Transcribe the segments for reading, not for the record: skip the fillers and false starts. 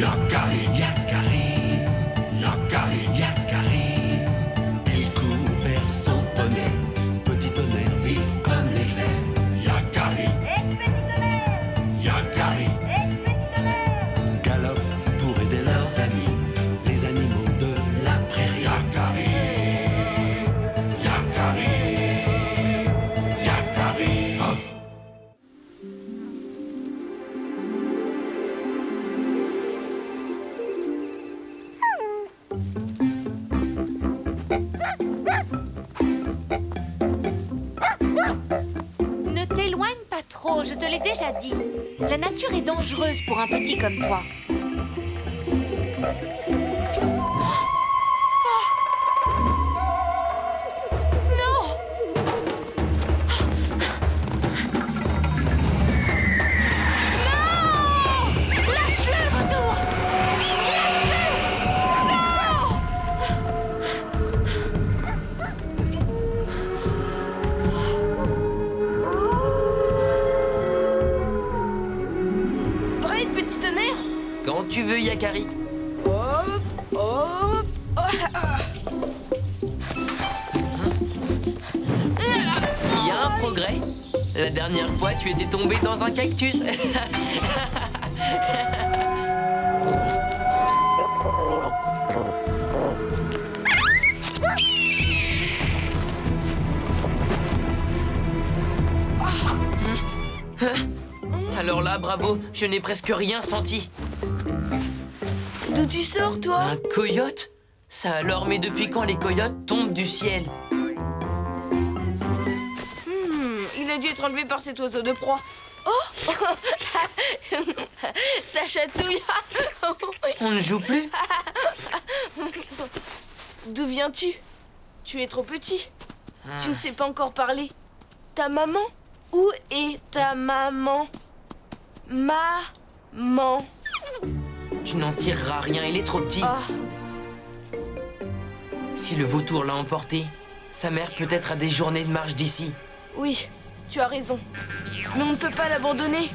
Yakari, Yakari, Yakari, Yakari. Il court vers son poney. Petit tonnerre vif comme l'éclair. Yakari, Petit tonnerre, Yakari. petit tonnerre. Galope pour aider leurs amis, les animaux de la prairie. Yakari, Yakari, Yakari. Oh. Ne t'éloigne pas trop, je te l'ai déjà dit. La nature est dangereuse pour un petit comme toi. Non! Non! Lâche-le, retour! Lâche-le! Non! Prêt, petit tonnerre? Quand tu veux, Yakari. Hop, hop. Il y a un progrès. La dernière fois, tu étais tombé dans un cactus. Alors là, bravo, je n'ai presque rien senti. D'où tu sors, toi? Un coyote? Ça alors, mais depuis quand les coyotes tombent du ciel? Il a dû être enlevé par cet oiseau de proie. Oh! Ça chatouille. On ne joue plus? D'où viens-tu? Tu es trop petit. Tu ne sais pas encore parler. Ta maman? Où est ta maman? Maman. Tu n'en tireras rien, il est trop petit. Ah, Si le vautour l'a emporté, sa mère peut-être a des journées de marche d'ici. oui, tu as raison. Mais on ne peut pas l'abandonner.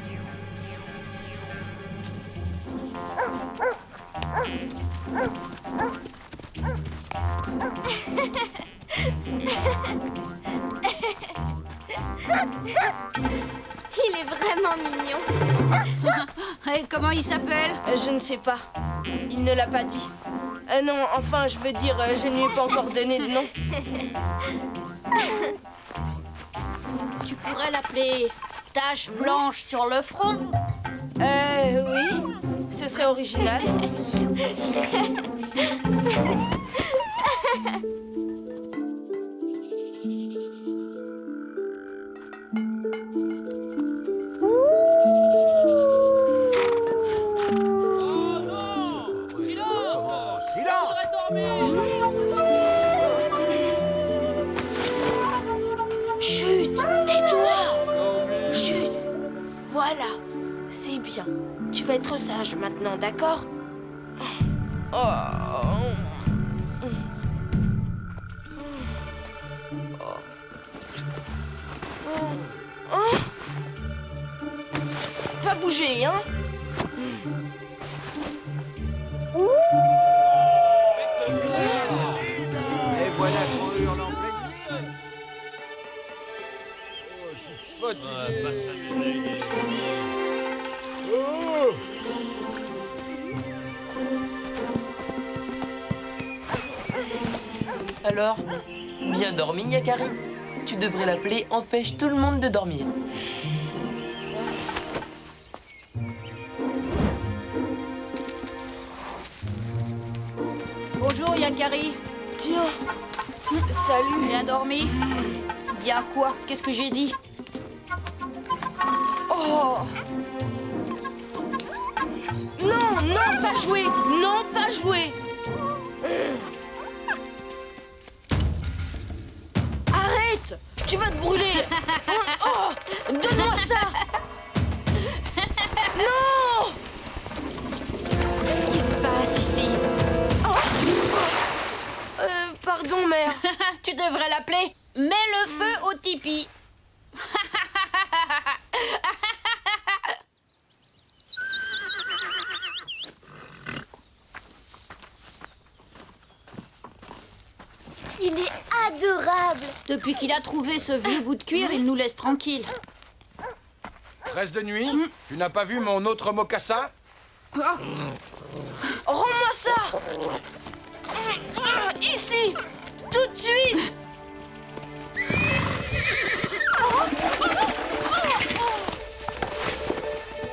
Il est vraiment mignon. Et comment il s'appelle? Je ne sais pas. Il ne l'a pas dit. Non, enfin, je veux dire, je ne lui ai pas encore donné de nom. Tu pourrais l'appeler tache blanche sur le front. Oui, ce serait original. Chut, tais-toi. Chut. Voilà, c'est bien. Tu vas être sage maintenant, d'accord? Oh. Pas bouger, hein? Et voilà qu'on hurle en pleine nuit. Oh, je suis fatigué. Oh. Alors, bien dormi, Yakari? Tu devrais l'appeler Empêche tout le monde de dormir. Bonjour Yakari. Tiens, salut. Bien dormi? Bien quoi? Qu'est-ce que j'ai dit? Oh. Non, non, pas jouer. Non, pas jouer. Arrête. Tu vas te brûler. Oh, donne-moi ça. Non. Qu'est-ce qui se passe ici? Pardon, mère. Tu devrais l'appeler Mets le feu au tipi. Depuis qu'il a trouvé ce vieux bout de cuir, il nous laisse tranquilles. 13 de nuit, tu n'as pas vu mon autre mocassin? Rends-moi ça! Ici! Tout de suite!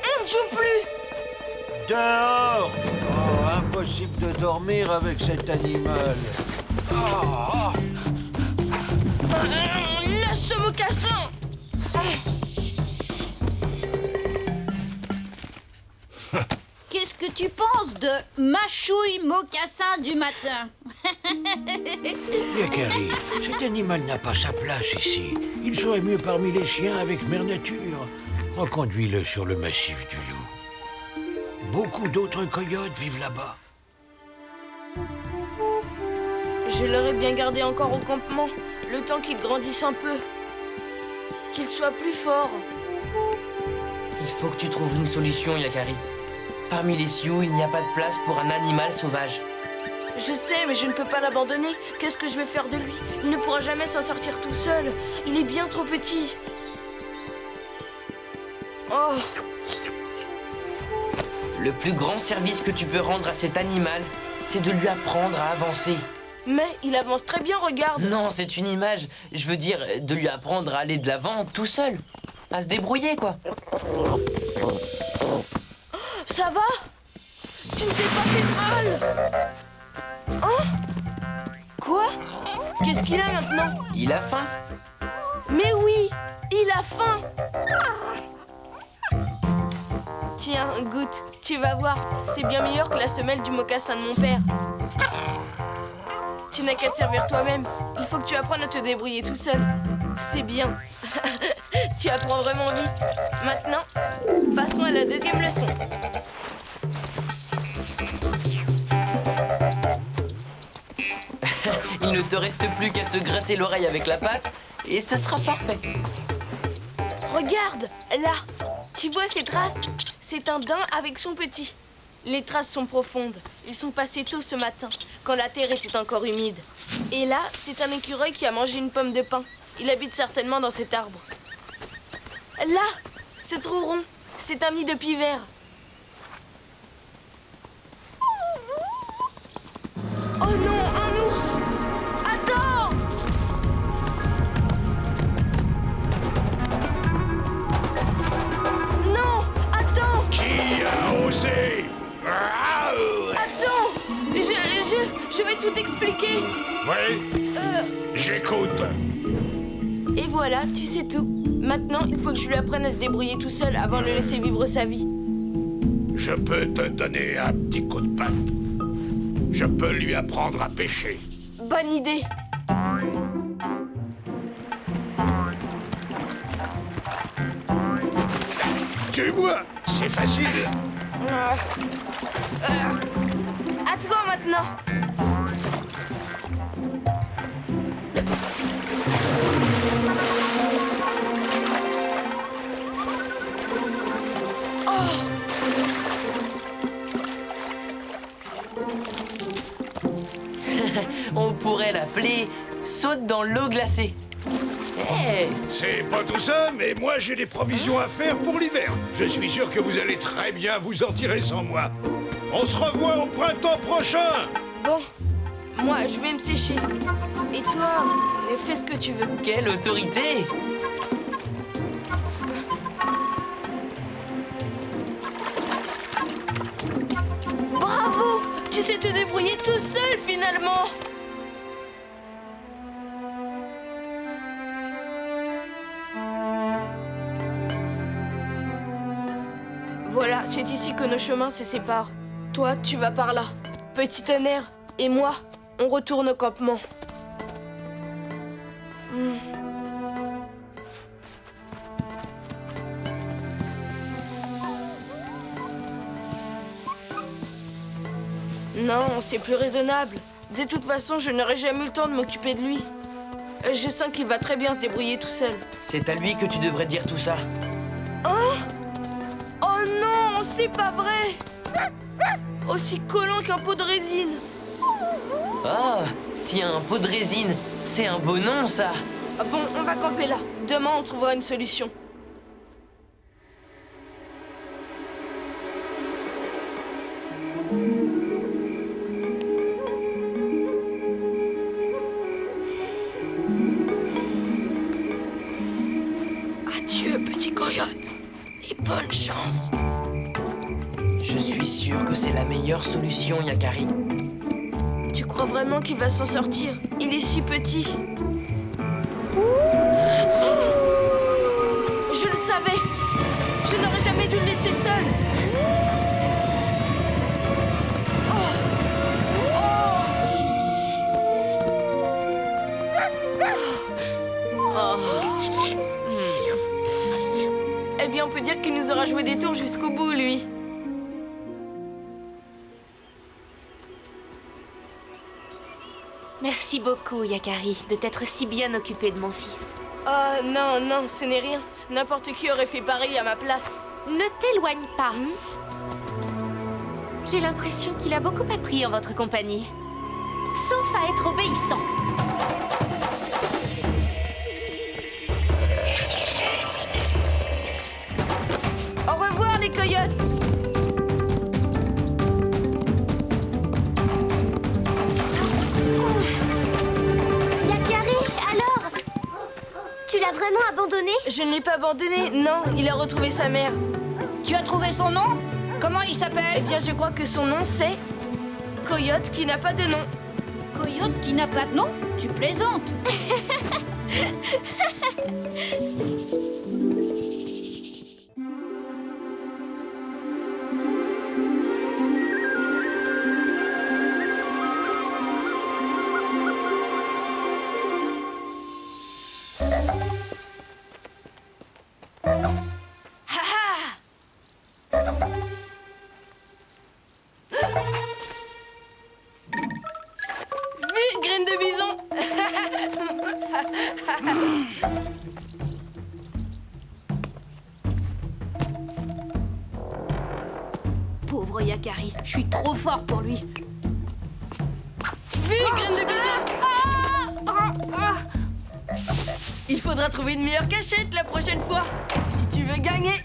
On ne joue plus! Dehors! Oh, impossible de dormir avec cet animal. Lâche ce mocassin! Qu'est-ce que tu penses de Machouille Mocassin du matin? Yakari, cet animal n'a pas sa place ici. Il serait mieux parmi les chiens avec Mère Nature. Reconduis-le sur le massif du Loup. Beaucoup d'autres coyotes vivent là-bas. Je l'aurais bien gardé encore au campement, le temps qu'il grandisse un peu. Qu'il soit plus fort. Il faut que tu trouves une solution, Yakari. Parmi les Sioux, il n'y a pas de place pour un animal sauvage. Je sais, mais je ne peux pas l'abandonner. Qu'est-ce que je vais faire de lui? Il ne pourra jamais s'en sortir tout seul. Il est bien trop petit. Oh, Le plus grand service que tu peux rendre à cet animal, c'est de lui apprendre à avancer. mais il avance très bien, regarde. Non, c'est une image. Je veux dire, de lui apprendre à aller de l'avant tout seul. À se débrouiller, quoi. Ça va? Tu ne t'es pas fait mal? Hein? Quoi? Qu'est-ce qu'il a maintenant? Il a faim. Mais oui, il a faim. Tiens, goûte, tu vas voir. C'est bien meilleur que la semelle du mocassin de mon père. Tu n'as qu'à te servir toi-même. Il faut que tu apprennes à te débrouiller tout seul. C'est bien. Tu apprends vraiment vite. Maintenant, passons à la deuxième leçon. Il ne te reste plus qu'à te gratter l'oreille avec la patte et ce sera parfait. Regarde, là. Tu vois ces traces? C'est un daim avec son petit. Les traces sont profondes. Ils sont passés tôt ce matin, quand la terre était encore humide. Et là, c'est un écureuil qui a mangé une pomme de pin. Il habite certainement dans cet arbre. Là, ce trou rond, c'est un nid de pivert. Oh non, un ours! Attends! Non, attends! Qui a osé? Attends! Je vais tout expliquer. Oui, j'écoute. Et voilà, tu sais tout. Maintenant, il faut que je lui apprenne à se débrouiller tout seul avant de le laisser vivre sa vie. Je peux te donner un petit coup de patte. Je peux lui apprendre à pêcher. Bonne idée. Tu vois, c'est facile. À toi maintenant. On pourrait l'appeler saute dans l'eau glacée. Hey, C'est pas tout ça, mais moi j'ai des provisions à faire pour l'hiver. Je suis sûr que vous allez très bien vous en tirer sans moi. On se revoit au printemps prochain. Bon, moi, je vais me sécher. Et toi, fais ce que tu veux. quelle autorité! Bravo! Tu sais te débrouiller tout seul, finalement. Voilà, c'est ici que nos chemins se séparent. Toi, tu vas par là. Petit tonnerre. Et moi, on retourne au campement. Non, c'est plus raisonnable. De toute façon, je n'aurai jamais eu le temps de m'occuper de lui. Je sens qu'il va très bien se débrouiller tout seul. C'est à lui que tu devrais dire tout ça. Oh non, c'est pas vrai! Aussi collant qu'un pot de résine. Oh, tiens, un pot de résine. C'est un beau nom, ça. Bon, on va camper là. Demain, on trouvera une solution. Adieu, petit coyote. Et bonne chance. Je suis sûr que c'est la meilleure solution, Yakari. Tu crois vraiment qu'il va s'en sortir? Il est si petit. Je le savais. Je n'aurais jamais dû le laisser seul. Eh bien, on peut dire qu'il nous aura joué des tours jusqu'au bout, lui. Merci beaucoup, Yakari, de t'être si bien occupé de mon fils. Oh non, non, ce n'est rien. N'importe qui aurait fait pareil à ma place. Ne t'éloigne pas. J'ai l'impression qu'il a beaucoup appris en votre compagnie. Sauf à être obéissant. Au revoir, les coyotes. Yakari, alors? Tu l'as vraiment abandonné? Je ne l'ai pas abandonné, non, il a retrouvé sa mère. Tu as trouvé son nom? Comment il Eh s'appelle? bien, je crois que son nom, c'est Coyote qui n'a pas de nom. Coyote qui n'a pas de nom? Tu plaisantes. Vite, graine de bison. Pauvre Yakari, je suis trop fort pour lui. Vite, graine de bison. Il faudra trouver une meilleure cachette la prochaine fois, si tu veux gagner.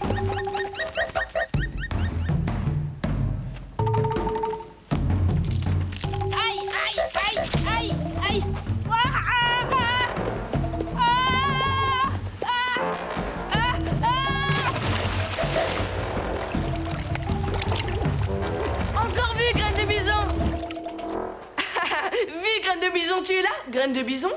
Aïe, aïe, aïe, aïe, aïe. Encore vu, graine de bison. Vu, graine de bison, tu es là? Graine de bison?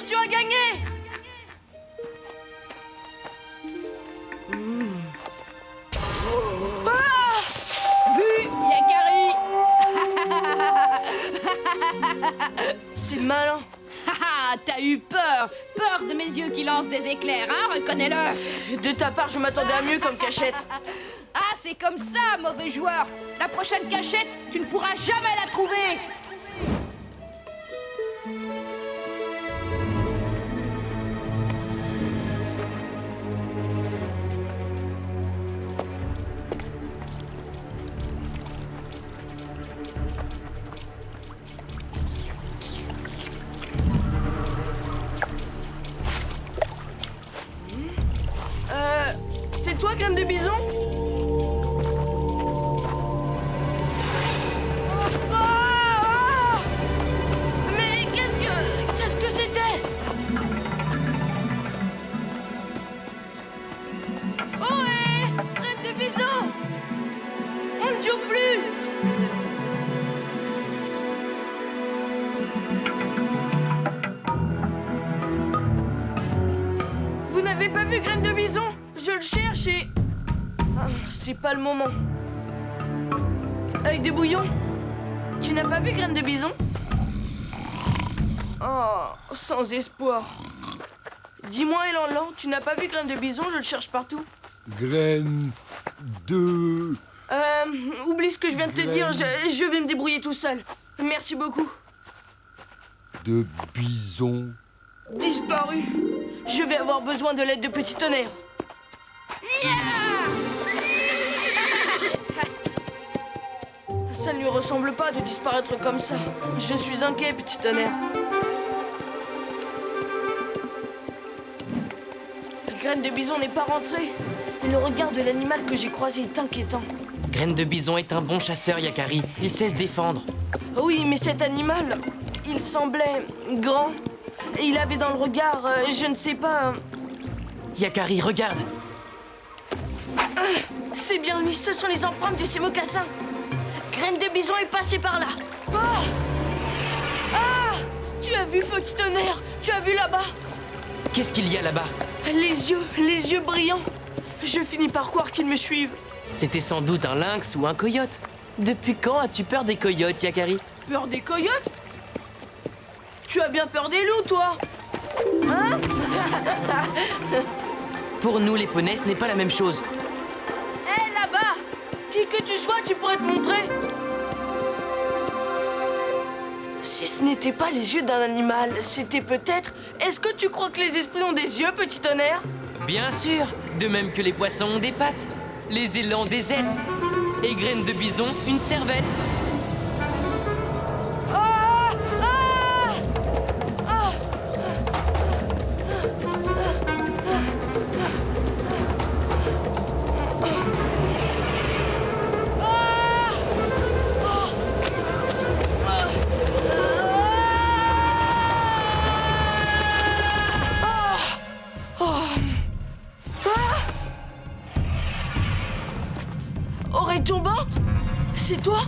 Tu as gagné! Ah! Vu, Yakari! C'est malin. T'as eu peur. Peur de mes yeux qui lancent des éclairs, hein? Reconnais-le. De ta part, je m'attendais à mieux comme cachette. Ah, c'est comme ça, mauvais joueur. La prochaine cachette, tu ne pourras jamais la trouver. C'est toi, graine de bison? Mais qu'est-ce que c'était? Ohé! Graine de bison! On ne joue plus! Vous n'avez pas vu graine de bison? Je le cherche et... Ah, c'est pas le moment. Œil de bouillon, tu n'as pas vu graine de bison? Oh, sans espoir. Dis-moi, Elan, tu n'as pas vu graine de bison? Je le cherche partout. graine de... Oublie ce que je viens de te dire, je vais me débrouiller tout seul. Merci beaucoup. de bison. Disparu. Je vais avoir besoin de l'aide de Petit Tonnerre. Ça ne lui ressemble pas de disparaître comme ça. Je suis inquiet, Petit Tonnerre. La graine de bison n'est pas rentrée. Et le regard de l'animal que j'ai croisé est inquiétant. Graine de bison est un bon chasseur, Yakari. Il sait se défendre. Oui, mais cet animal, il semblait grand. Et il avait dans le regard, je ne sais pas... Yakari, regarde. C'est bien lui, ce sont les empreintes de ses mocassins. Graine de bison est passée par là. Ah! Ah! Tu as vu, Petit Tonnerre? Tu as vu là-bas? Qu'est-ce qu'il y a là-bas? Les yeux brillants. Je finis par croire qu'ils me suivent. C'était sans doute un lynx ou un coyote. Depuis quand as-tu peur des coyotes, Yakari? Peur des coyotes? Tu as bien peur des loups, toi? Hein? Pour nous, les poneys, ce n'est pas la même chose. Hé, là-bas! Qui que tu sois, tu pourrais te montrer. Si ce n'était pas les yeux d'un animal, c'était peut-être... Est-ce que tu crois que les esprits ont des yeux, Petit Tonnerre? Bien sûr, de même que les poissons ont des pattes, les élans des ailes, et graines de bison, une cervelle. Ah! Ah! Ah! Oreille tombante? C'est toi?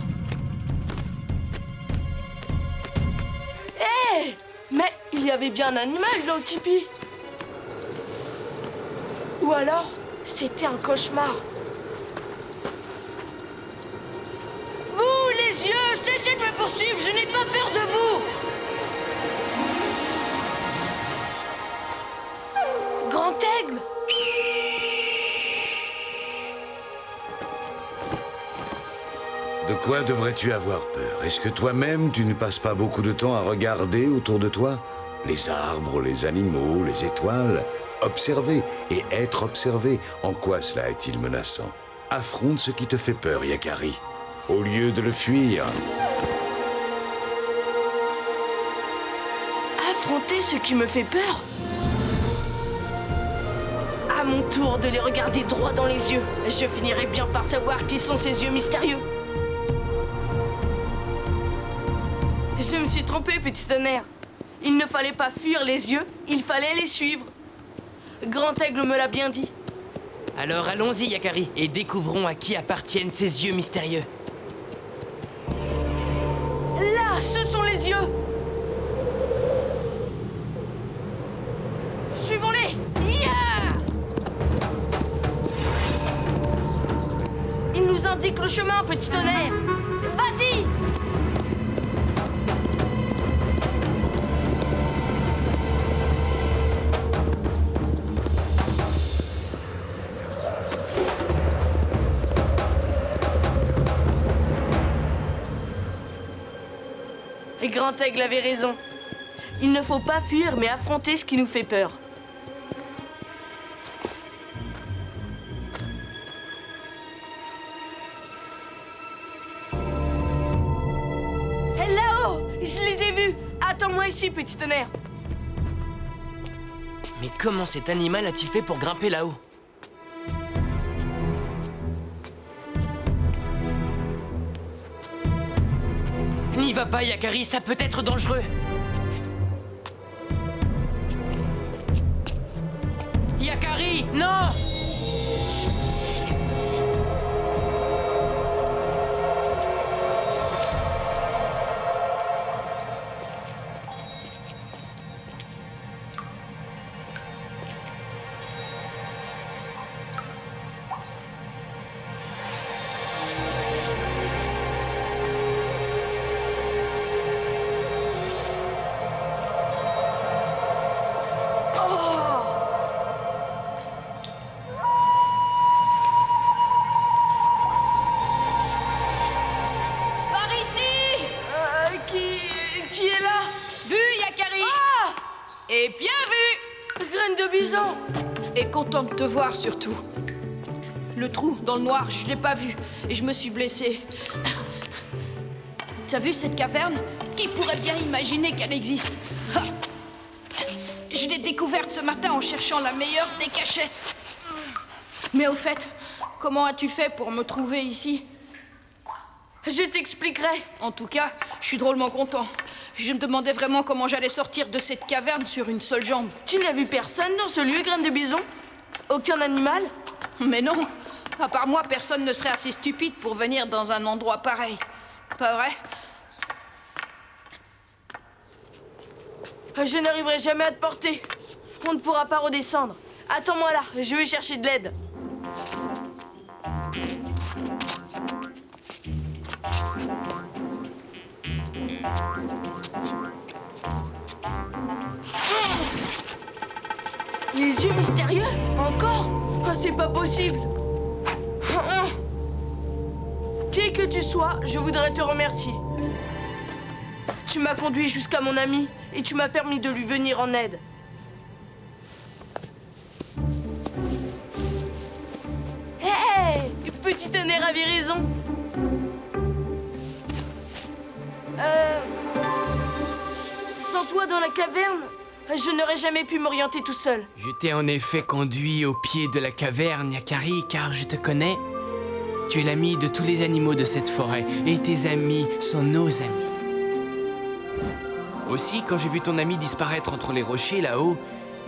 Hé! Mais il y avait bien un animal dans le tipi. Ou alors, c'était un cauchemar. Vous, les yeux, cessez de me poursuivre, je n'ai pas peur de vous. Grand aigle! De quoi devrais-tu avoir peur? Est-ce que toi-même, tu ne passes pas beaucoup de temps à regarder autour de toi? Les arbres, les animaux, les étoiles. Observer et être observé. En quoi cela est-il menaçant? Affronte ce qui te fait peur, Yakari, au lieu de le fuir. Affronter ce qui me fait peur? À mon tour de les regarder droit dans les yeux. Je finirai bien par savoir qui sont ces yeux mystérieux. Je me suis trompé, Petit Tonnerre. Il ne fallait pas fuir les yeux, il fallait les suivre. Grand Aigle me l'a bien dit. Alors allons-y, Yakari, et découvrons à qui appartiennent ces yeux mystérieux. Là, ce sont les yeux. Suivons-les. Yeah! Il nous indique le chemin, Petit Tonnerre. Vas-y! Et Grand Aigle avait raison. Il ne faut pas fuir, mais affronter ce qui nous fait peur. Là-haut! Je les ai vus! Attends-moi ici, Petit Tonnerre. Mais comment cet animal a-t-il fait pour grimper là-haut? N'y va pas, Yakari, ça peut être dangereux. Yakari, non! de bison! Et content de te voir surtout. Le trou dans le noir, je l'ai pas vu et je me suis blessée. Tu as vu cette caverne? Qui pourrait bien imaginer qu'elle existe? Ha! Je l'ai découverte ce matin en cherchant la meilleure des cachettes. Mais au fait, comment as-tu fait pour me trouver ici? Je t'expliquerai. En tout cas, je suis drôlement content. Je me demandais vraiment comment j'allais sortir de cette caverne sur une seule jambe. Tu n'as vu personne dans ce lieu, Graine de Bison? Aucun animal? Mais non, à part moi, personne ne serait assez stupide pour venir dans un endroit pareil. Pas vrai? Je n'arriverai jamais à te porter. On ne pourra pas redescendre. Attends-moi là, je vais chercher de l'aide. Les yeux mystérieux? Encore? Oh, c'est pas possible. Qui que tu sois, je voudrais te remercier. Tu m'as conduit jusqu'à mon ami et tu m'as permis de lui venir en aide. Hé! Petit tonnerre avait raison. Sans toi dans la caverne, je n'aurais jamais pu m'orienter tout seul. Je t'ai en effet conduit au pied de la caverne, Yakari, car je te connais. Tu es l'ami de tous les animaux de cette forêt, et tes amis sont nos amis. Aussi, quand j'ai vu ton ami disparaître entre les rochers là-haut,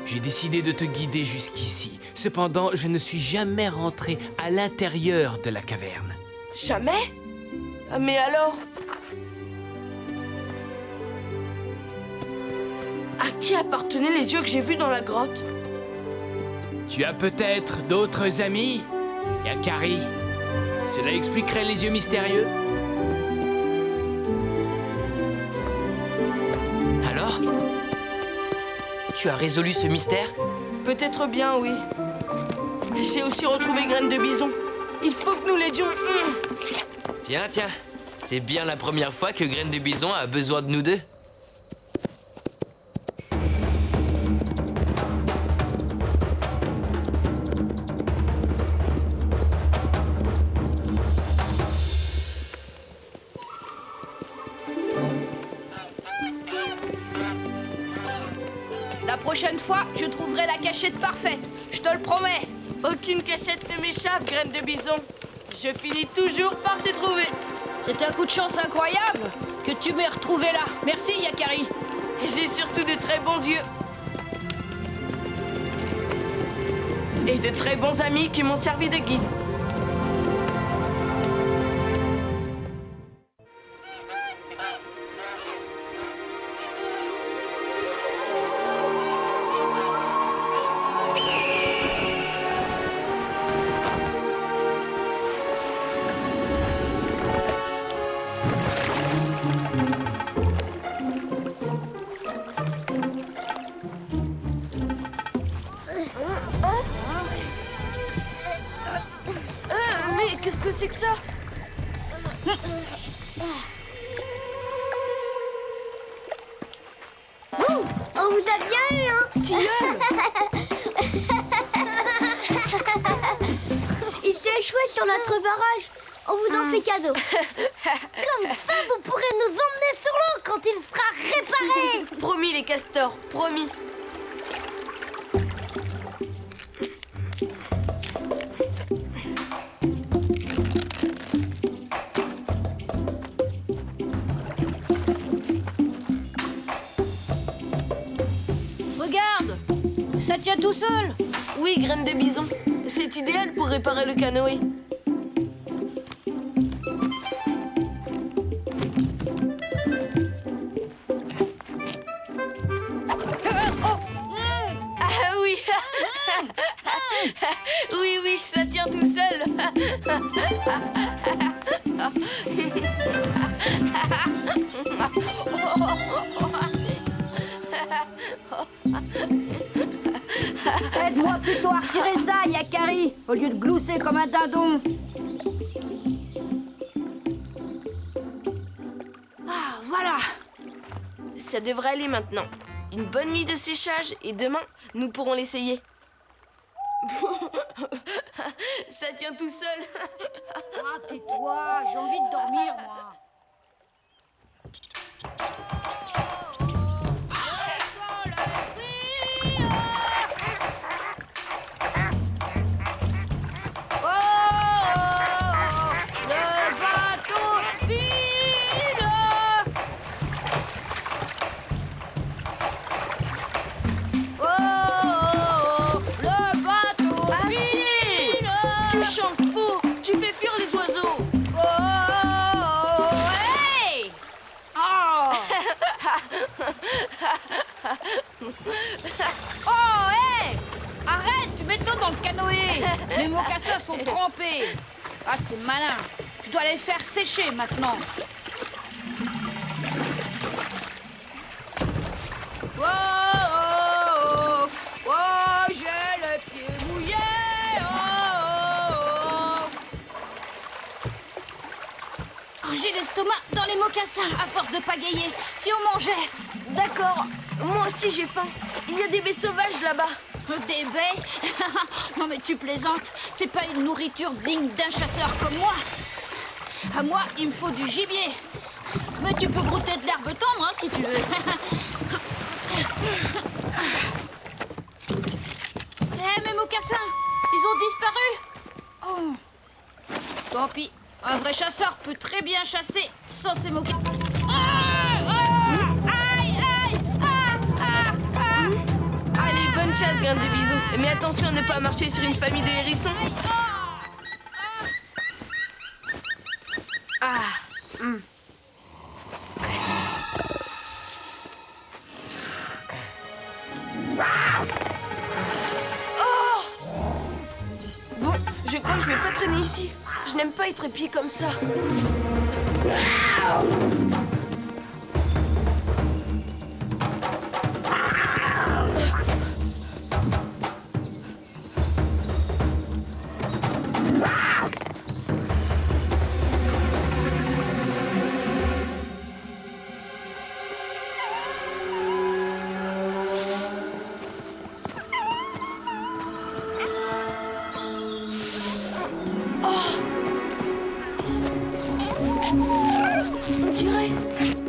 j'ai décidé de te guider jusqu'ici. Cependant, je ne suis jamais rentré à l'intérieur de la caverne. Jamais? Mais alors? À qui appartenaient les yeux que j'ai vus dans la grotte? Tu as peut-être d'autres amis, Yakari? Cela expliquerait les yeux mystérieux. Alors? Tu as résolu ce mystère? Peut-être bien, oui. J'ai aussi retrouvé Graine de Bison. Il faut que nous l'aidions. Tiens, c'est bien la première fois que Graine de Bison a besoin de nous deux. La prochaine fois, je trouverai la cachette parfaite. Je te le promets. Aucune cachette ne m'échappe, Graine de Bison. Je finis toujours par te trouver. C'est un coup de chance incroyable que tu m'aies retrouvé là. Merci, Yakari. J'ai surtout de très bons yeux. Et de très bons amis qui m'ont servi de guide. Mais qu'est-ce que c'est que ça? Ouh, on vous a bien eu, hein? Tilleul! Il s'est échoué sur notre barrage. On vous en fait cadeau. Comme ça, vous pourrez nous emmener sur l'eau quand il sera réparé. Promis, les castors, promis. Regarde, ça tient tout seul. Oui, Graine de Bison. C'est idéal pour réparer le canoë. Ah oui. Oui, ça tient tout seul. Aide-moi plutôt à retirer ça, Yakari, au lieu de glousser comme un dindon. Ah, voilà. Ça devrait aller maintenant. Une bonne nuit de séchage et demain, Nous pourrons l'essayer. Ça tient tout seul. Ah, tais-toi, j'ai envie de dormir, moi. Oh, hé! Arrête, tu mets de l'eau dans le canoë. Mes mocassins sont trempés. Ah, c'est malin. Je dois les faire sécher maintenant. Oh, oh, oh, oh, j'ai le pied mouillé. Oh, oh, oh. Oh, j'ai l'estomac dans les mocassins à force de pagayer. Si on mangeait. D'accord, moi aussi j'ai faim. Il y a des baies sauvages là-bas. Des baies? Non mais tu plaisantes. C'est pas une nourriture digne d'un chasseur comme moi. À moi, il me faut du gibier. Mais tu peux brouter de l'herbe tendre, hein, si tu veux. Eh, mes mocassins, ils ont disparu. Oh. Tant pis, un vrai chasseur peut très bien chasser sans ses mocassins. Allez, bonne chasse, graine de bison. Mais attention à ne pas marcher sur une famille de hérissons. Bon, je crois que je vais pas traîner ici. Je n'aime pas être épié comme ça.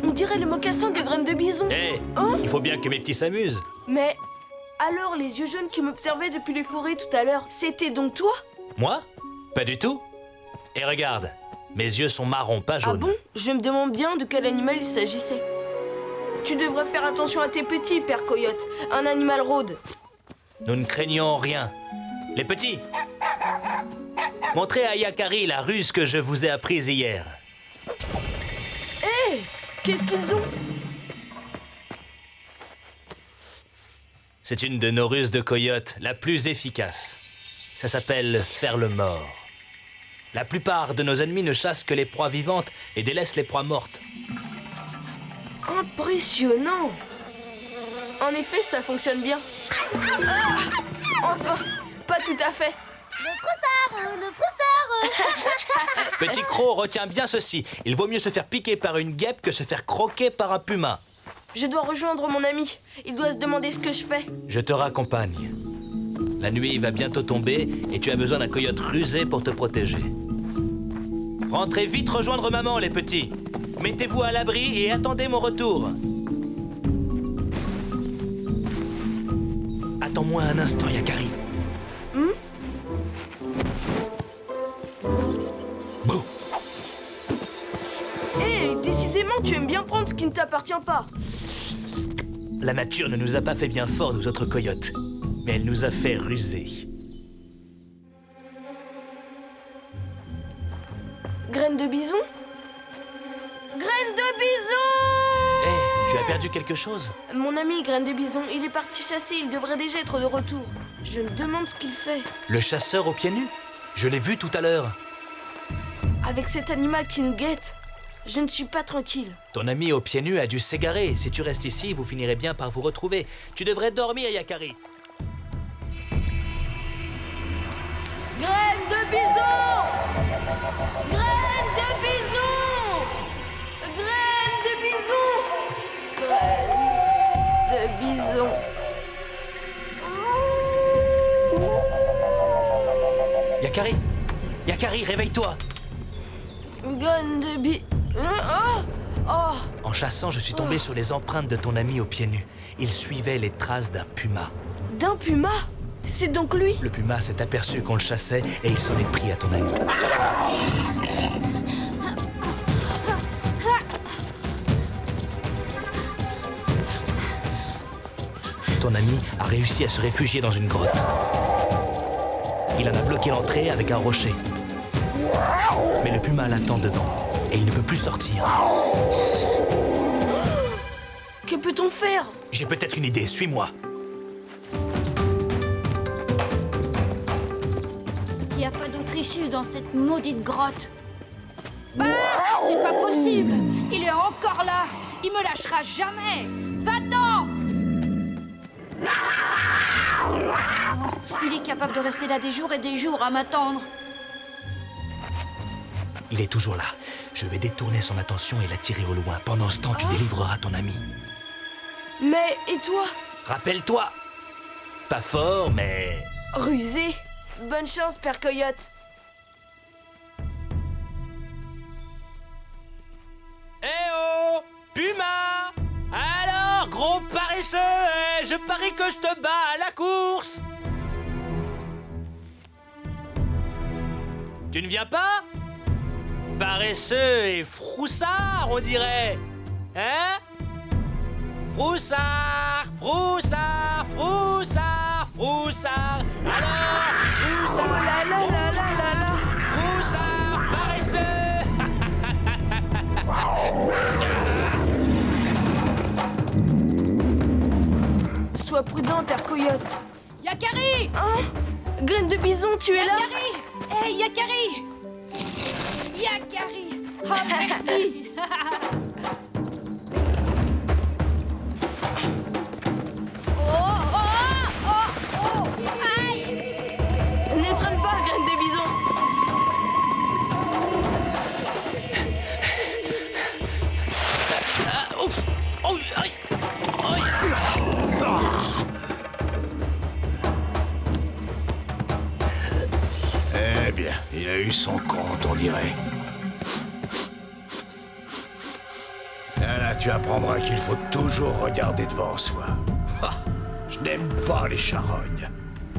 On dirait le mocassin de graine de bison. Hé, Hein? il faut bien que mes petits s'amusent. Mais alors, les yeux jaunes qui m'observaient depuis les forêts tout à l'heure, c'était donc toi? Moi? Pas du tout. Et regarde, mes yeux sont marrons, pas Ah jaunes. bon? Je me demande bien de quel animal il s'agissait. Tu devrais faire attention à tes petits, Père Coyote. Un animal rôde. Nous ne craignons rien. Les petits, montrez à Yakari la ruse que je vous ai apprise hier. Hé! Qu'est-ce qu'ils ont? C'est une de nos ruses de coyote, la plus efficace. Ça s'appelle faire le mort. La plupart de nos ennemis ne chassent que les proies vivantes et délaissent les proies mortes. Impressionnant! En effet, ça fonctionne bien. Ah! Enfin, pas tout à fait. Le froussard. Petit croc, retiens bien ceci. Il vaut mieux se faire piquer par une guêpe que se faire croquer par un puma. Je dois rejoindre mon ami. Il doit se demander ce que je fais. Je te raccompagne. La nuit va bientôt tomber et tu as besoin d'un coyote rusé pour te protéger. Rentrez vite rejoindre maman, les petits. Mettez-vous à l'abri et attendez mon retour. Attends-moi un instant, Yakari. Bouh. Hé, décidément, tu aimes bien prendre ce qui ne t'appartient pas. La nature ne nous a pas fait bien fort, nous autres coyotes. Mais elle nous a fait ruser. Graine de bison? Graine de bison! Hé, tu as perdu quelque chose? Mon ami Graine de bison, il est parti chasser, il devrait déjà être de retour. Je me demande ce qu'il fait. Le chasseur aux pieds nus? Je l'ai vu tout à l'heure. Avec cet animal qui nous guette, je ne suis pas tranquille. Ton ami aux pieds nus a dû s'égarer. Si tu restes ici, vous finirez bien par vous retrouver. Tu devrais dormir, Yakari. Graine de bison! Graine de bison! Graine de bison! Graine de bison. Yakari, réveille-toi. Graine de bi... Oh! En chassant, je suis tombé sur les empreintes de ton ami aux pieds nus. Il suivait les traces d'un puma. D'un puma? C'est donc lui? Le puma s'est aperçu qu'on le chassait et il s'en est pris à ton ami. Ton ami a réussi à se réfugier dans une grotte. Il en a bloqué l'entrée avec un rocher. Mais le puma l'attend devant et il ne peut plus sortir. Que peut-on faire? J'ai peut-être une idée, suis-moi. Il n'y a pas d'autre issue dans cette maudite grotte. Ah, c'est pas possible. Il est encore là. Il me lâchera jamais. Va-t'en. Il est capable de rester là des jours et des jours à m'attendre. Il est toujours là. Je vais détourner son attention et l'attirer au loin. Pendant ce temps, tu délivreras ton ami. Mais, et toi? Rappelle-toi. Pas fort, mais... Rusé. Bonne chance, Père Coyote. Eh oh, Puma! Alors, gros paresseux, je parie que je te bats à la course! Tu ne viens pas? Paresseux et froussard, on dirait. Hein? Froussard, froussard, froussard, froussard. Alors, froussard, froussard, paresseux. Sois prudent, Père Coyote. Yakari! Hein? Graine de bison, tu es là? Yakari! Hey, Yakari! Yakari! Oh, merci! Aïe! Ne traîne pas, Graine de bison. Ouf! Oh, aïe! Aïe! Eh bien, il a eu son compte, on dirait. Là, tu apprendras qu'il faut toujours regarder devant soi. Ah, je n'aime pas les charognes.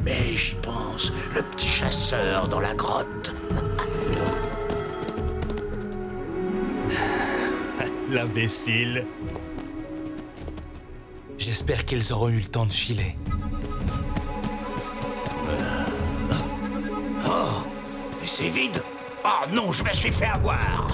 Mais j'y pense, le petit chasseur dans la grotte. L'imbécile. J'espère qu'ils auront eu le temps de filer. Oh, mais c'est vide. Oh non, je me suis fait avoir.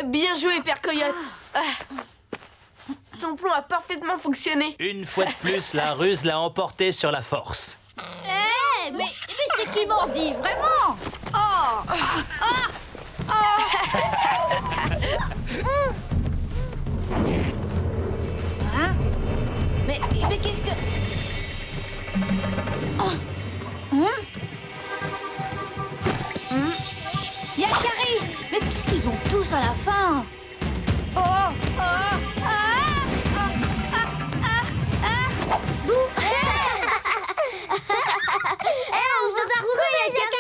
Bien joué, Père Coyote. Ton plan a parfaitement fonctionné. Une fois de plus, la ruse l'a emporté sur la force. Hé, mais c'est qui mordit, vraiment? Oh! Hein? Mais qu'est-ce que... Yakari! Mais qu'est-ce qu'ils ont tous à la fin?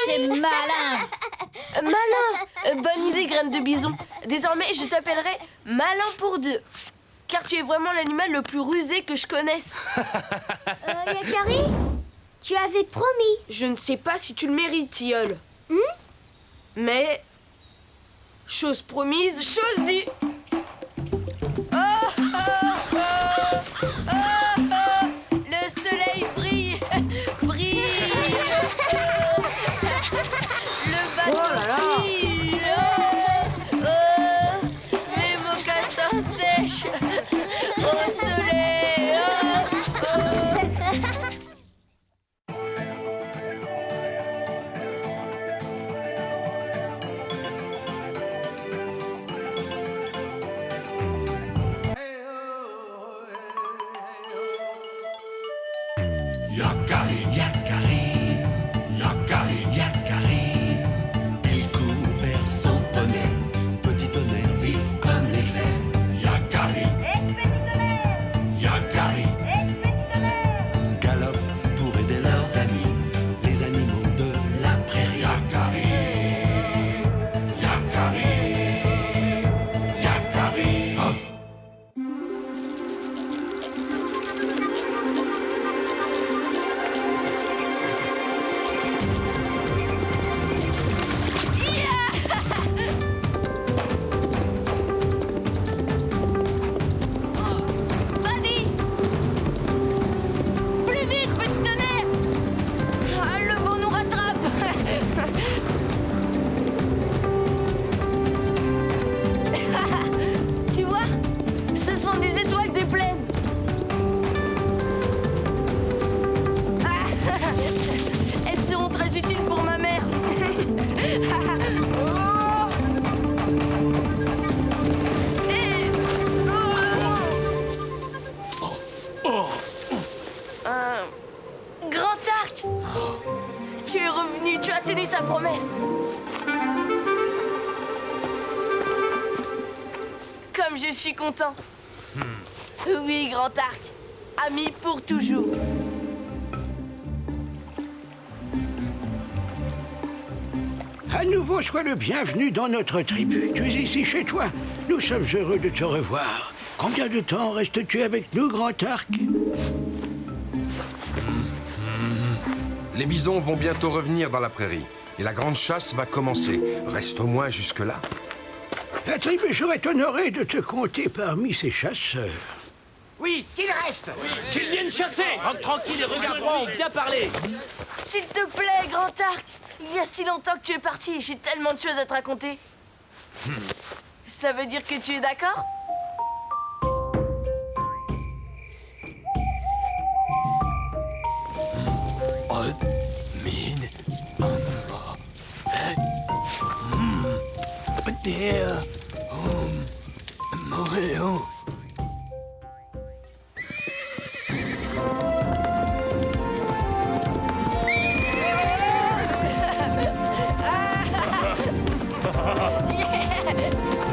C'est malin! Malin! Bonne idée, Graine de bison. Désormais, je t'appellerai Malin pour deux. Car tu es vraiment l'animal le plus rusé que je connaisse. Yakari, tu avais promis. Je ne sais pas si tu le mérites, tilleul. Mais... chose promise, chose due. Le soleil brille, brille. Le bateau brille. Mes mocassins sèchent au soleil. Yakari, Yakari, Yakari, Yakari. Il court vers son poney, petit tonnerre vif comme l'éclair. Yakari, leurs amis, les animaux de la prairie. Yakari, Yakari, Yakari. Oh. Vas-y! Plus vite, petit tonnerre! Ah, le vent nous rattrape! Tu vois? Ce sont des étoiles des plaines! Ah, elles seront très utiles pour ma mère! Oh! Et- oh! Grand Arc! Tu es revenu, tu as tenu ta promesse. Comme je suis content. Oui, Grand Arc. Ami pour toujours. À nouveau, sois le bienvenu dans notre tribu. Tu es ici chez toi. Nous sommes heureux de te revoir. Combien de temps restes-tu avec nous, Grand Arc? Les bisons vont bientôt revenir dans la prairie. Et la grande chasse va commencer. Reste au moins jusque-là. La tribu serait honorée de te compter parmi ses chasseurs. Oui, qu'il reste. Qu'ils viennent chasser. Rentre tranquille et regarde-moi, on bien parler. S'il te plaît, Grand Arc. Il y a si longtemps que tu es parti et j'ai tellement de choses à te raconter. Ça veut dire que tu es d'accord?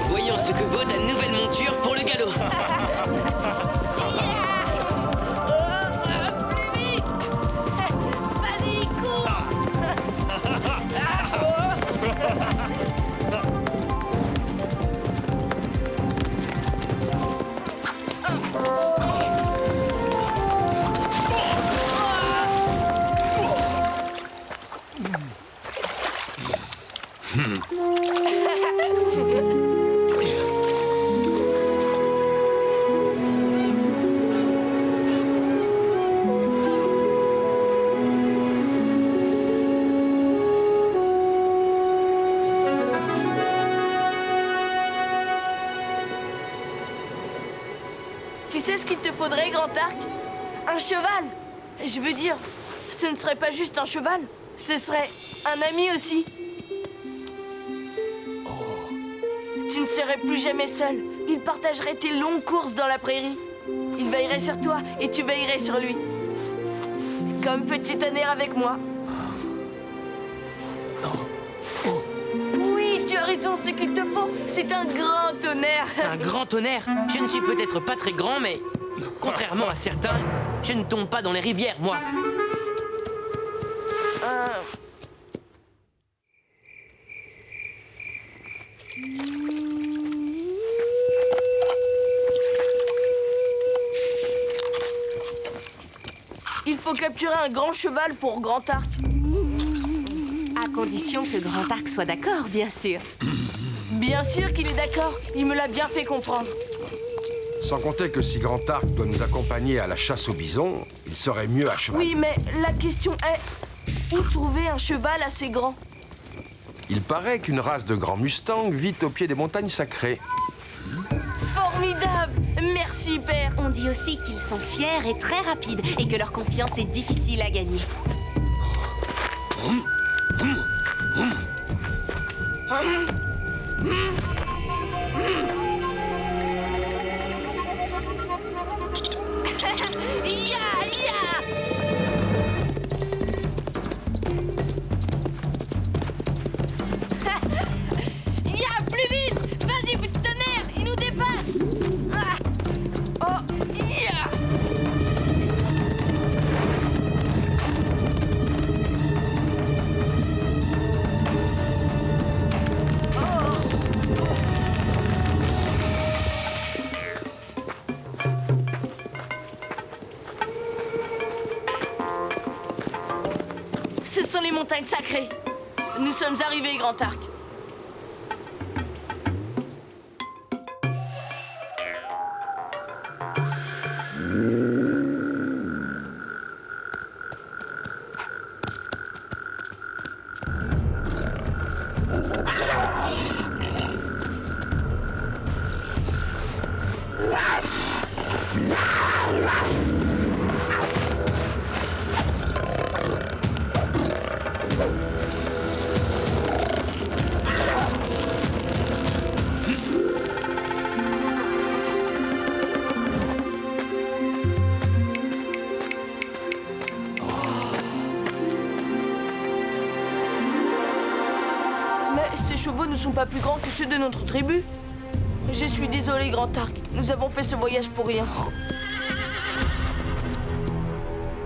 Voyons ce que vaut ta nouvelle monture pour le galop. Vas-y, cours! Tu sais ce qu'il te faudrait, Grand Arc? Un cheval. Je veux dire, ce ne serait pas juste un cheval, ce serait un ami aussi. Tu ne serais plus jamais seul. Il partagerait tes longues courses dans la prairie. Il veillerait sur toi et tu veillerais sur lui. Comme petit tonnerre avec moi. Oui, tu as raison, ce qu'il te faut, c'est un grand tonnerre. Un grand tonnerre? Je ne suis peut-être pas très grand, mais contrairement à certains, je ne tombe pas dans les rivières, moi. Il faut capturer un grand cheval pour Grand Arc. À condition que Grand Arc soit d'accord, bien sûr. Bien sûr qu'il est d'accord, il me l'a bien fait comprendre. Sans compter que si Grand Arc doit nous accompagner à la chasse aux bisons, il serait mieux à cheval. Oui, mais la question est, où trouver un cheval assez grand? Il paraît qu'une race de grands mustangs vit au pied des montagnes sacrées. Formidable! Merci, père. On dit aussi qu'ils sont fiers et très rapides et que leur confiance est difficile à gagner. Plus vite! Vas-y, petit tonnerre, il nous dépasse! Oh, sont les montagnes sacrées. Nous sommes arrivés, Grand Arc. Ces chevaux ne sont pas plus grands que ceux de notre tribu. Je suis désolé, Grand Arc. Nous avons fait ce voyage pour rien.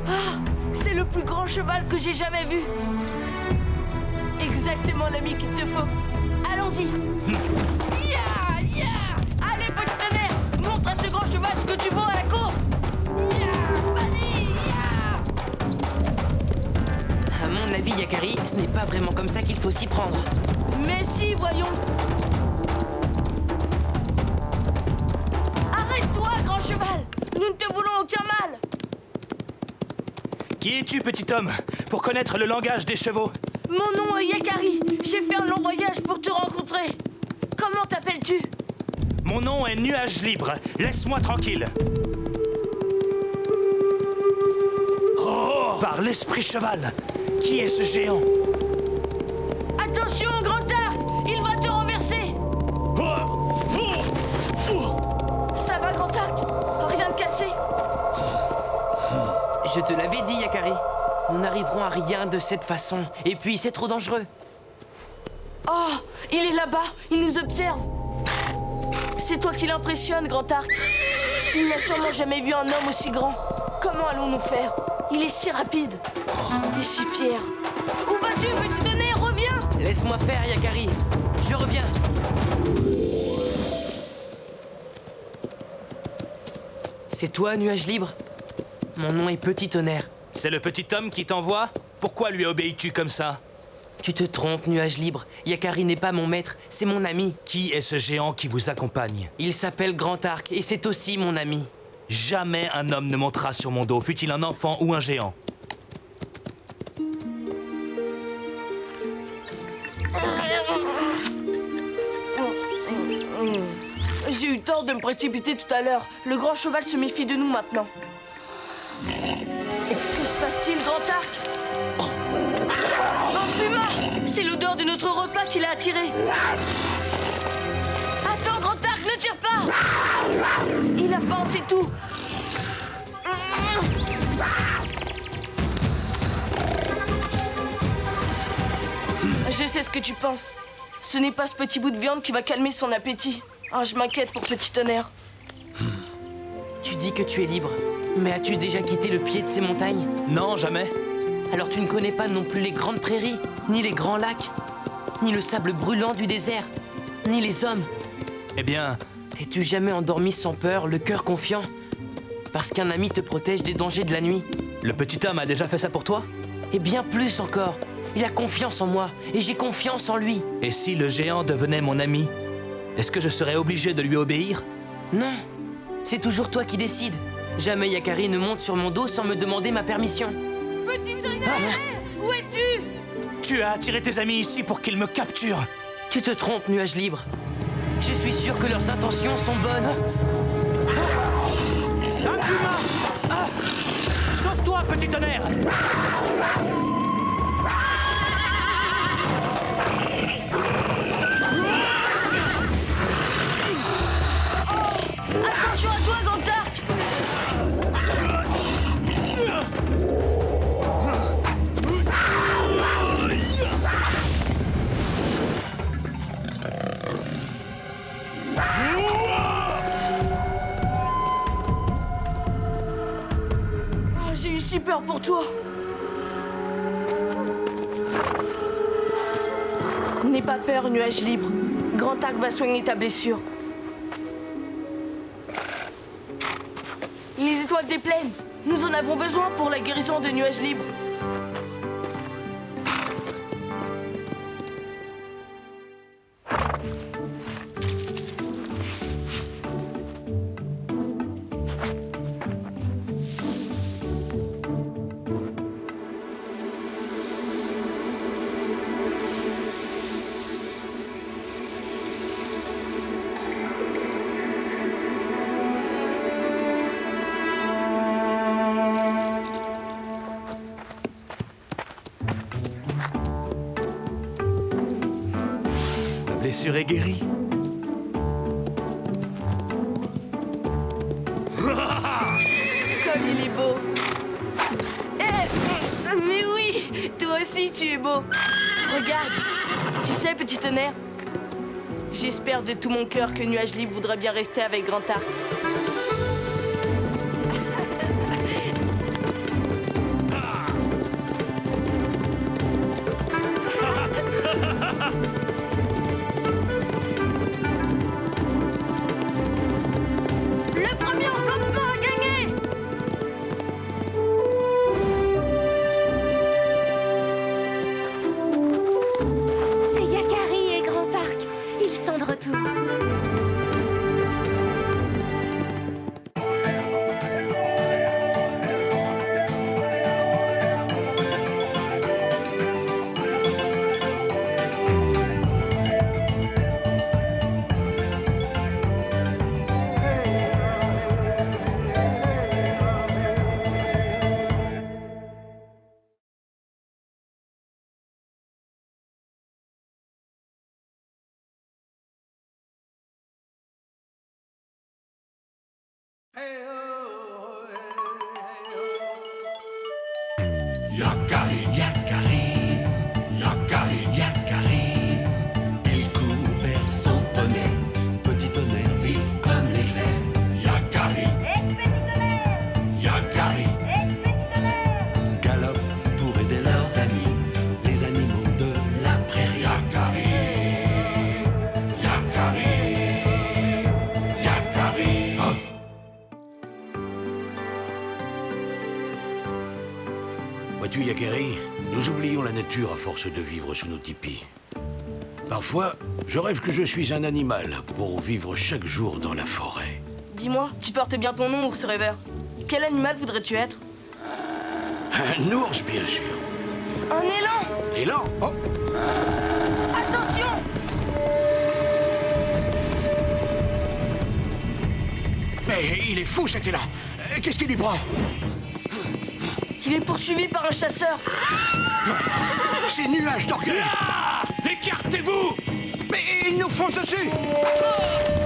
Ah, c'est le plus grand cheval que j'ai jamais vu. Exactement l'ami qu'il te faut. Allons-y. Ya, ya. Allez, petit tonnerre, montre à ce grand cheval ce que tu vaux à la course. Ya, vas-y, ya. À mon avis, Yakari, ce n'est pas vraiment comme ça qu'il faut s'y prendre. Mais si, voyons. Arrête-toi, grand cheval. Nous ne te voulons aucun mal. Qui es-tu, petit homme, pour connaître le langage des chevaux? Mon nom est Yakari. J'ai fait un long voyage pour te rencontrer. Comment t'appelles-tu? Mon nom est Nuage Libre. Laisse-moi tranquille. Oh! Par l'esprit cheval, qui est ce géant? Attention, Grand Arc, il va te renverser. Ça va, Grand Arc? Rien de cassé? Je te l'avais dit, Yakari. Nous n'arriverons à rien de cette façon. Et puis, c'est trop dangereux. Oh, il est là-bas, il nous observe. C'est toi qui l'impressionne, Grand Arc. Il n'a sûrement jamais vu un homme aussi grand. Comment allons-nous faire? Il est si rapide et si fier. Où vas-tu, petit tonnerre? Reviens! Laisse-moi faire, Yakari. Je reviens. C'est toi, Nuage Libre? Mon nom est Petit Tonnerre. C'est le petit homme qui t'envoie? Pourquoi lui obéis-tu comme ça? Tu te trompes, Nuage Libre. Yakari n'est pas mon maître, c'est mon ami. Qui est ce géant qui vous accompagne? Il s'appelle Grand Arc et c'est aussi mon ami. Jamais un homme ne montera sur mon dos, fût-il un enfant ou un géant. J'ai eu tort de me précipiter tout à l'heure. Le grand cheval se méfie de nous maintenant. Que se passe-t-il, Grand Arc? Oh, Puma! C'est l'odeur de notre repas qui l'a attiré. Attends, Grand Arc, ne tire pas! Il a faim, c'est tout. Je sais ce que tu penses. Ce n'est pas ce petit bout de viande qui va calmer son appétit. Ah, je m'inquiète pour Petit Tonnerre. Tu dis que tu es libre, mais as-tu déjà quitté le pied de ces montagnes? Non, jamais. Alors tu ne connais pas non plus les grandes prairies, ni les grands lacs, ni le sable brûlant du désert, ni les hommes. Eh bien... T'es-tu jamais endormi sans peur, le cœur confiant? Parce qu'un ami te protège des dangers de la nuit. Le petit homme a déjà fait ça pour toi? Et bien plus encore. Il a confiance en moi, et j'ai confiance en lui. Et si le géant devenait mon ami, est-ce que je serais obligé de lui obéir? Non, c'est toujours toi qui décides. Jamais Yakari ne monte sur mon dos sans me demander ma permission. Petit tonnerre, où es-tu? Tu as attiré tes amis ici pour qu'ils me capturent. Tu te trompes, Nuage Libre. Je suis sûr que leurs intentions sont bonnes. Un puma! Ah! Sauve-toi, petit tonnerre! Attention à toi, Grand Arc! Oh, j'ai eu si peur pour toi. N'aie pas peur, Nuage Libre. Grand Arc va soigner ta blessure. Les étoiles des plaines, nous en avons besoin pour la guérison de Nuage Libre. blessure est guérie. Comme il est beau. Mais oui, toi aussi tu es beau. Regarde, tu sais, petit tonnerre, j'espère de tout mon cœur que Nuage Libre voudra bien rester avec Grand Arc. Le premier encampement a gagné! C'est Yakari et Grand Arc. Ils sont de retour. Yakari, Yakari, Yakari, Yakari. Il court vers son poney, petit tonnerre vif comme l'éclair. Yakari, Yakari, galope pour aider leurs amis, les animaux de la prairie. Yakari, Yakari, Yakari. Oh. Vois-tu, Yakari, nous oublions la nature à force de vivre sous nos tipis. Parfois, je rêve que je suis un animal pour vivre chaque jour dans la forêt. Dis-moi, tu portes bien ton nom, ours rêveur. Quel animal voudrais-tu être? Un ours, bien sûr. Un élan! L'élan? Oh! Attention! Mais il est fou, cet élan! Qu'est-ce qui lui prend? Il est poursuivi par un chasseur. C'est Nuage d'Orgueil! Ah! Écartez-vous! Mais il nous fonce dessus!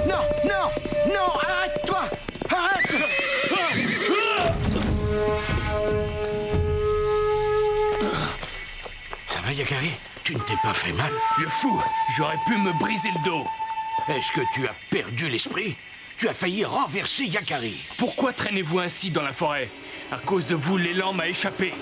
Non, non, non, arrête-toi! Arrête! Ça va, Yakari? Tu ne t'es pas fait mal? Vieux fou, j'aurais pu me briser le dos. Est-ce que tu as perdu l'esprit? Tu as failli renverser Yakari. Pourquoi traînez-vous ainsi dans la forêt? À cause de vous, l'élan m'a échappé.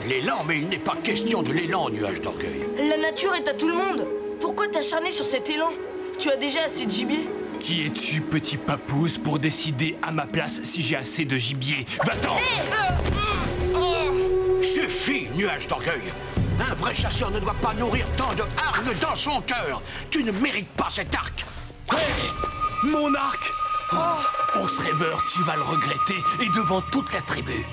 L'élan, mais il n'est pas question de l'élan, Nuage d'Orgueil. La nature est à tout le monde. Pourquoi t'acharner sur cet élan? Tu as déjà assez de gibier. Qui es-tu, petit papouze, pour décider à ma place si j'ai assez de gibier? Va-t'en! Suffit, Nuage d'Orgueil. Un vrai chasseur ne doit pas nourrir tant de hargne dans son cœur. Tu ne mérites pas cet arc. Hey! Mon arc! Ours rêveur, tu vas le regretter, et devant toute la tribu.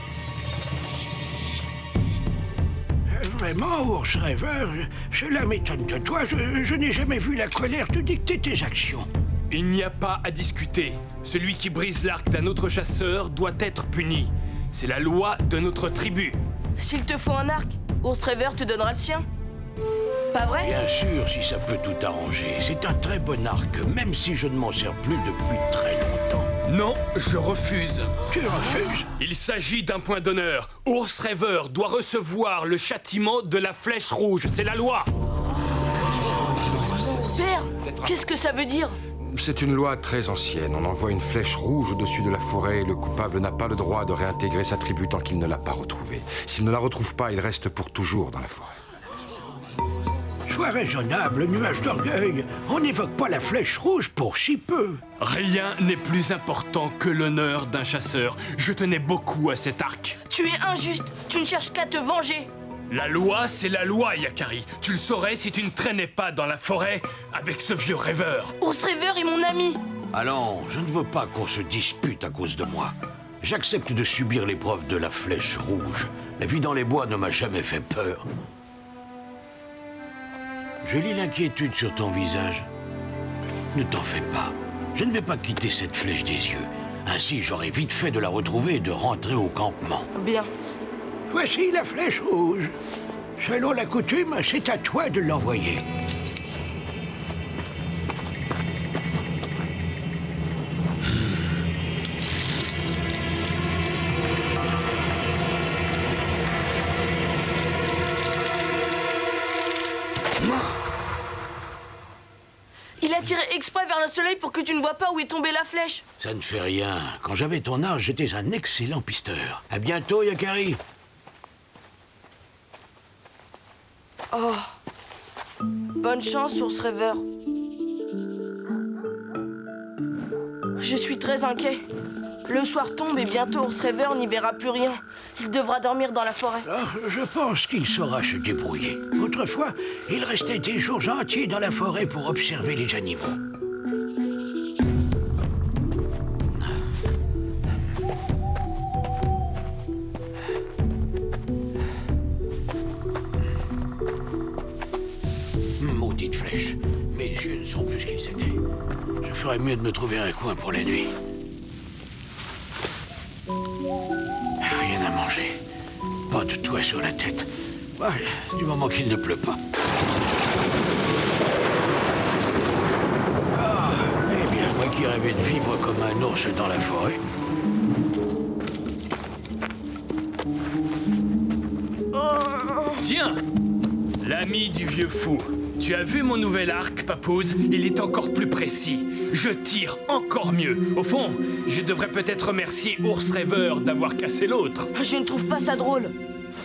Vraiment, ours rêveur, cela m'étonne de toi. Je n'ai jamais vu la colère te dicter tes actions. Il n'y a pas à discuter. Celui qui brise l'arc d'un autre chasseur doit être puni. C'est la loi de notre tribu. S'il te faut un arc, ours rêveur te donnera le sien. Pas vrai? Bien sûr, si ça peut tout arranger. C'est un très bon arc, même si je ne m'en sers plus depuis très longtemps. Non, je refuse. Tu refuses? Il s'agit d'un point d'honneur. Ours rêveur doit recevoir le châtiment de la flèche rouge. C'est la loi. Père, qu'est-ce que ça veut dire? C'est une loi très ancienne. On envoie une flèche rouge au-dessus de la forêt et le coupable n'a pas le droit de réintégrer sa tribu tant qu'il ne l'a pas retrouvée. S'il ne la retrouve pas, il reste pour toujours dans la forêt. Sois raisonnable, Nuage d'Orgueil. On n'évoque pas la flèche rouge pour si peu. Rien n'est plus important que l'honneur d'un chasseur. Je tenais beaucoup à cet arc. Tu es injuste. Tu ne cherches qu'à te venger. La loi, c'est la loi, Yakari. Tu le saurais si tu ne traînais pas dans la forêt avec ce vieux rêveur. Ours rêveur est mon ami. Allons, je ne veux pas qu'on se dispute à cause de moi. J'accepte de subir l'épreuve de la flèche rouge. La vie dans les bois ne m'a jamais fait peur. Je lis l'inquiétude sur ton visage. Ne t'en fais pas. Je ne vais pas quitter cette flèche des yeux. Ainsi, j'aurai vite fait de la retrouver et de rentrer au campement. Bien. Voici la flèche rouge. Selon la coutume, c'est à toi de l'envoyer. Il a tiré exprès vers le soleil pour que tu ne vois pas où est tombée la flèche. Ça ne fait rien. Quand j'avais ton âge, j'étais un excellent pisteur. À bientôt, Yakari. Oh. Bonne chance, ours rêveur. Je suis très inquiet. Le soir tombe et bientôt ours rêveur n'y verra plus rien. Il devra dormir dans la forêt. Alors, je pense qu'il saura se débrouiller. Autrefois, il restait des jours entiers dans la forêt pour observer les animaux. Maudite flèche. Mes yeux ne sont plus ce qu'ils étaient. Je ferais mieux de me trouver un coin pour la nuit. Rien à manger. Pas de toit sur la tête. Ouais, du moment qu'il ne pleut pas. Ah, eh bien, moi qui rêvais de vivre comme un ours dans la forêt. Tiens, l'ami du vieux fou. Tu as vu mon nouvel arc, Papouse? Il est encore plus précis. Je tire encore mieux. Au fond, je devrais peut-être remercier Ours Rêveur d'avoir cassé l'autre. Je ne trouve pas ça drôle.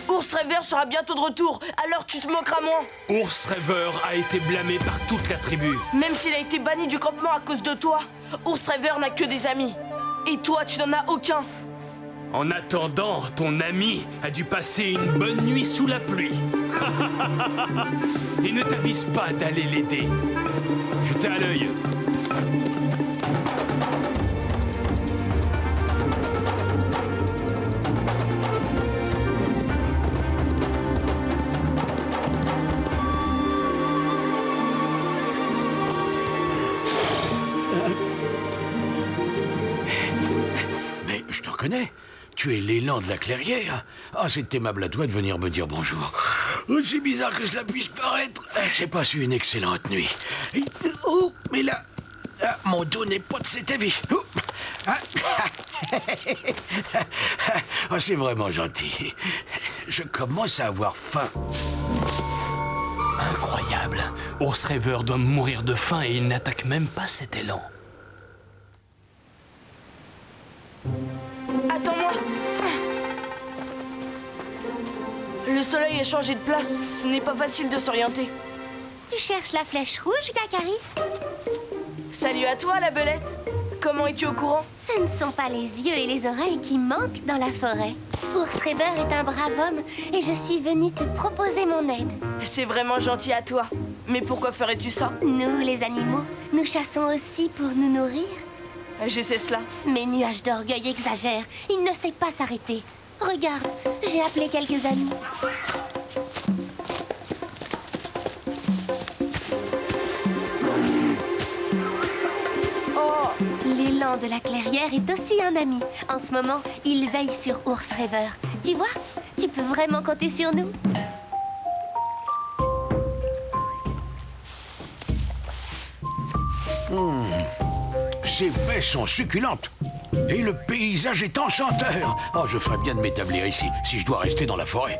Ours Rêveur sera bientôt de retour, alors tu te moqueras moins. Ours Rêveur a été blâmé par toute la tribu. Même s'il a été banni du campement à cause de toi, Ours Rêveur n'a que des amis. Et toi, tu n'en as aucun. En attendant, ton ami a dû passer une bonne nuit sous la pluie. Et ne t'avise pas d'aller l'aider. Jetez à l'œil. Mais je te reconnais. Tu es l'élan de la clairière. Ah, c'est aimable à toi de venir me dire bonjour. Aussi bizarre que cela puisse paraître, j'ai passé une excellente nuit. Oh, mais là, mon dos n'est pas de cet avis. Oh, c'est vraiment gentil. Je commence à avoir faim. Incroyable. Ours Rêveur doit mourir de faim et il n'attaque même pas cet élan. Attends-moi. Le soleil a changé de place. Ce n'est pas facile de s'orienter. Tu cherches la flèche rouge, Yakari? Salut à toi, la belette. Comment es-tu au courant? Ce ne sont pas les yeux et les oreilles qui manquent dans la forêt. Ours Rêveur est un brave homme et je suis venue te proposer mon aide. C'est vraiment gentil à toi. Mais pourquoi ferais-tu ça? Nous, les animaux, nous chassons aussi pour nous nourrir. Je sais cela. Mes nuages d'orgueil exagèrent. Il ne sait pas s'arrêter. Regarde, j'ai appelé quelques amis. Oh! L'élan de la clairière est aussi un ami. En ce moment, il veille sur Ours Rêveur. Tu vois, tu peux vraiment compter sur nous. Ces baies sont succulentes. Et le paysage est enchanteur. Oh, je ferais bien de m'établir ici, si je dois rester dans la forêt.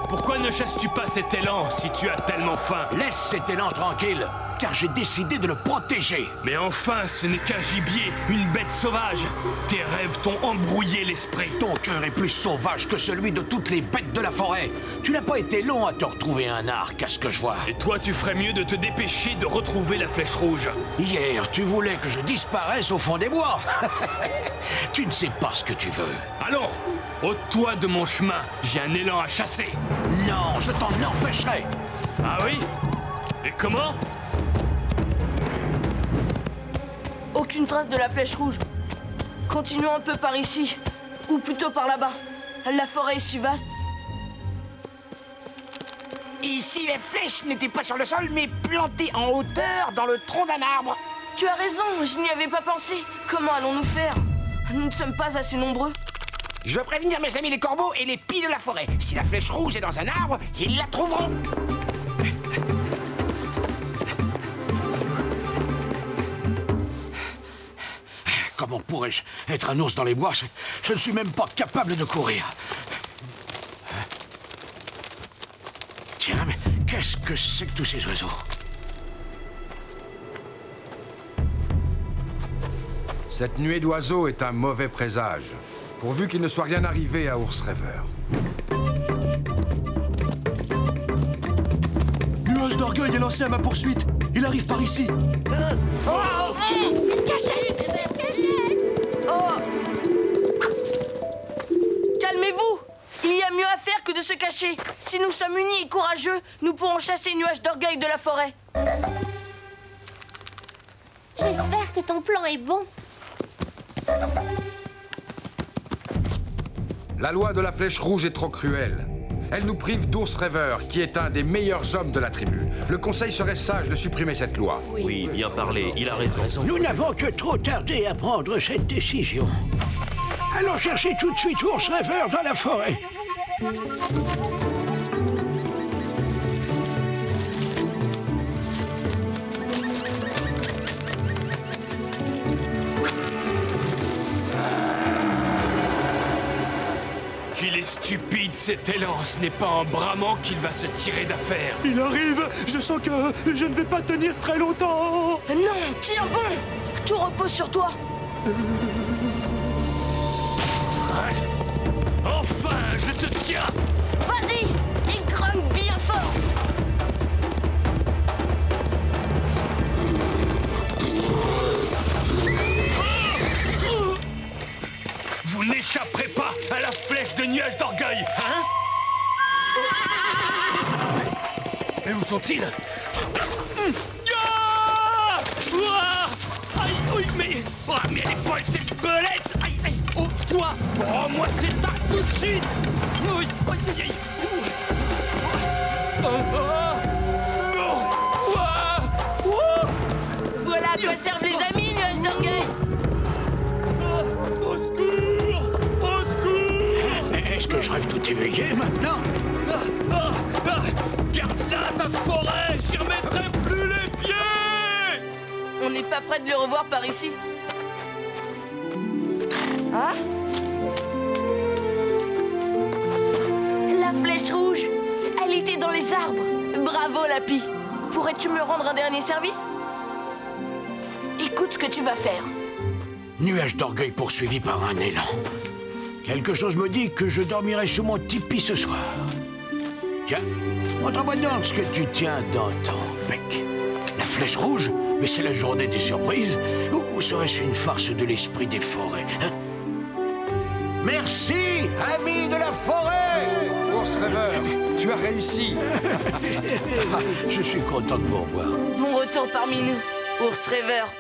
Pourquoi ne chasses-tu pas cet élan si tu as tellement faim? Laisse cet élan tranquille, car j'ai décidé de le protéger. Mais enfin, ce n'est qu'un gibier, une bête sauvage. Tes rêves t'ont embrouillé l'esprit. Ton cœur est plus sauvage que celui de toutes les bêtes de la forêt. Tu n'as pas été long à te retrouver un arc, à ce que je vois. Et toi, tu ferais mieux de te dépêcher de retrouver la flèche rouge. Hier, tu voulais que je disparaisse au fond des bois. Tu ne sais pas ce que tu veux. Allons, ôte-toi de mon chemin. J'ai un élan à chasser. Non, je t'en empêcherai. Ah oui? Et comment? Aucune trace de la flèche rouge. Continuons un peu par ici. Ou plutôt par là-bas. La forêt est si vaste. Ici, les flèches n'étaient pas sur le sol, mais plantées en hauteur dans le tronc d'un arbre. Tu as raison, je n'y avais pas pensé. Comment allons-nous faire? Nous ne sommes pas assez nombreux. Je veux prévenir mes amis les corbeaux et les pies de la forêt. Si la flèche rouge est dans un arbre, ils la trouveront. Comment pourrais-je être un ours dans les bois? Je ne suis même pas capable de courir. Tiens, mais qu'est-ce que c'est que tous ces oiseaux? Cette nuée d'oiseaux est un mauvais présage, pourvu qu'il ne soit rien arrivé à Ours Rêveur. Nuage d'orgueil est lancé à ma poursuite. Il arrive par ici. Cachette! Oh! Calmez-vous! Il y a mieux à faire que de se cacher. Si nous sommes unis et courageux, nous pourrons chasser Nuage d'orgueil de la forêt. J'espère que ton plan est bon. La loi de la flèche rouge est trop cruelle. Elle nous prive d'Ours Rêveur, qui est un des meilleurs hommes de la tribu. Le conseil serait sage de supprimer cette loi. Oui, bien parlé, il a raison. Nous n'avons que trop tardé à prendre cette décision. Allons chercher tout de suite Ours Rêveur dans la forêt. Qu'il est stupide cet élan, ce n'est pas en bramant qu'il va se tirer d'affaire. Il arrive. Je sens que je ne vais pas tenir très longtemps. Non, tiens bon! Tout repose sur toi. Enfin, je te tiens! Vas-y! Et grimpe bien fort! Vous n'échapperez pas à la flèche de Nuage d'orgueil, hein? Et où sont-ils? Ah! Ouah! Aïe, oui, mais... Oh, mais elle est folle, cette belette! Aïe, aïe! Oh, toi! Rends-moi cette arc tout de suite! Oui, aïe, aïe, aïe! Voilà à quoi servent les amis, Nuage d'orgueil! Au secours! Au secours! Est-ce que je rêve tout éveillé maintenant? Garde là ta forêt! J'y remettrai plus les pieds! On n'est pas près de le revoir par ici. Hein? La flèche rouge! Elle était dans les arbres! Bravo, Lapi! Pourrais-tu me rendre un dernier service? Écoute ce que tu vas faire. Nuage d'orgueil poursuivi par un élan. Quelque chose me dit que je dormirai sous mon tipi ce soir. Tiens, montre-moi donc ce que tu tiens dans ton bec. La flèche rouge? Mais c'est la journée des surprises. Ou serait-ce une farce de l'esprit des forêts, hein? Merci, amis de la forêt! Ours Rêveur, tu as réussi. Je suis content de vous revoir. Bon retour parmi nous, Ours Rêveur.